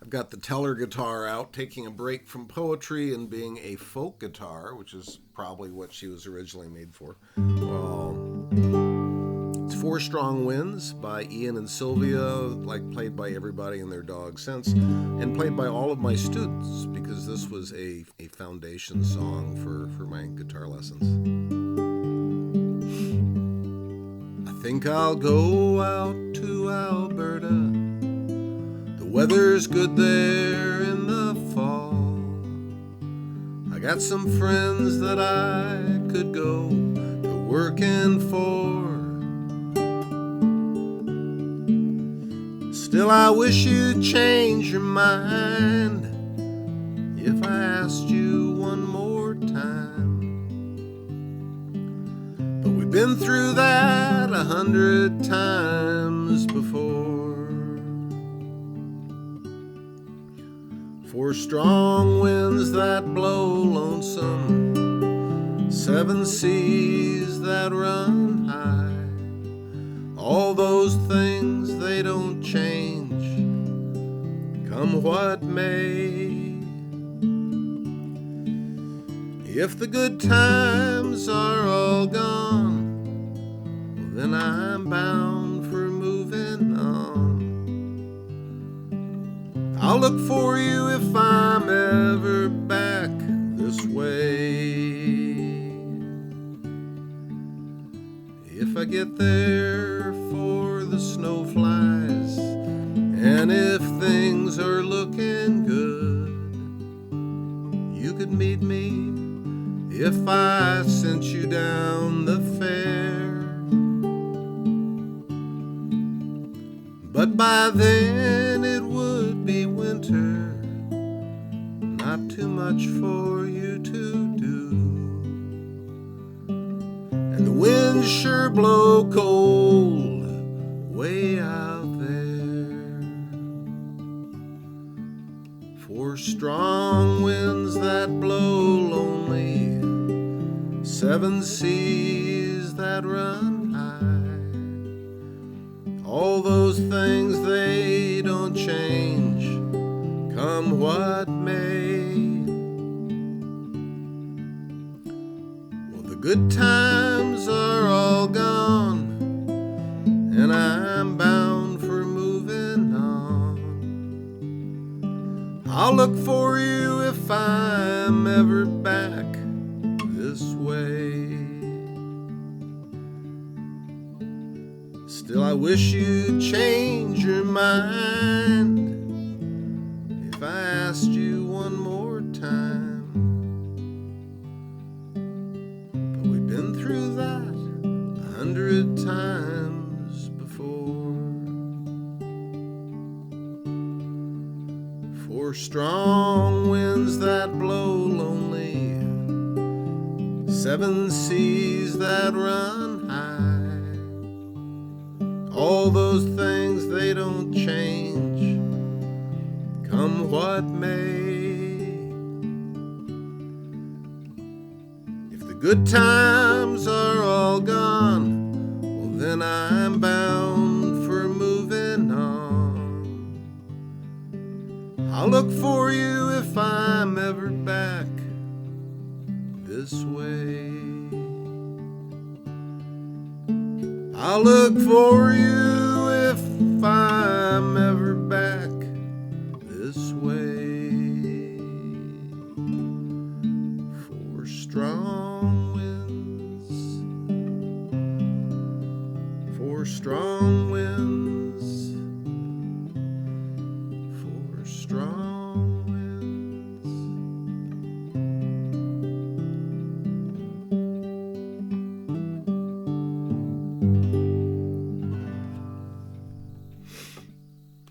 I've got the Teller guitar out, taking a break from poetry and being a folk guitar, which is probably what she was originally made for. It's Four Strong Winds by Ian and Sylvia, like played by everybody and their dog since, and played by all of my students because this was a foundation song for my guitar lessons. I think I'll go out to Alberta. The weather's good there in the fall. I got some friends that I could go to working for. Still, I wish you'd change your mind if I asked you one more time. But we've been through that 100 times before. Four strong winds that blow lonesome, seven seas that run high. All those things, they don't change, come what may. If the good times are all gone, then I'm bound for moving on. I'll look for you if I'm ever back this way. If I get there for the snow flies, and if things are looking good, you could meet me if I sent you down the fair. But by then it would be winter, not too much for you to do. And the winds sure blow cold way out there. Four strong winds that blow lonely, seven seas that run high. All those things, they don't change, come what may. Well, the good times are all gone, and I'm bound for moving on. I'll look for you if I'm ever back this way. Still, I wish you'd change your mind if I asked you one more time. But we've been through that 100 times before. Four strong winds that blow lonely, seven seas that run high. All those things, they don't change, come what may. If the good times are all gone, well then I'm bound for moving on. I'll look for you if I'm ever back this way. I'll look for you if I'm ever back this way. Four strong winds, four strong winds, four strong